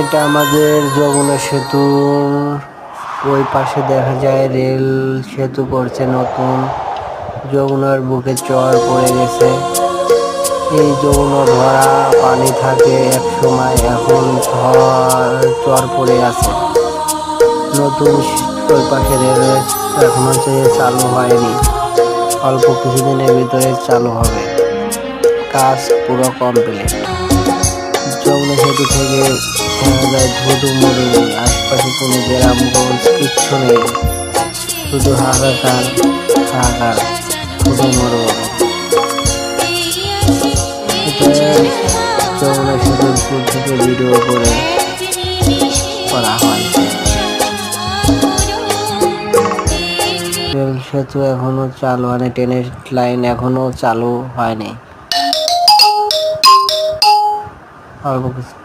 এটা আমাদের যমুনা সেতুর ওই পাশে দেখা যায় রেল সেতু করছে নতুন। যমুনার বুকে চর পড়ে গেছে। এই যমুনা ভরা পানি থাকে এক সময়, এখন চর পড়ে আছে। নতুন ওই পাশে রেল এখনো চালু হয়নি, অল্প কিছুদিনের ভিতরে চালু হবে। কাজ পুরো কমপ্লিট। যমুনা সেতু থেকে দেখা যায় ধুধু মরুভূমি, আশপাশে কোনো গ্রামগঞ্জ কিচ্ছু নেই, শুধু হাহাকার হাহাকার, ধুধু মরুভূমি। এটা যমুনা সেতুর উপর থেকে ভিডিও করে করা হয়। রেল সেতু এখনো চালু হয়নি, ট্রেনের লাইন এখনো চালু হয়নি, অল্প কিছু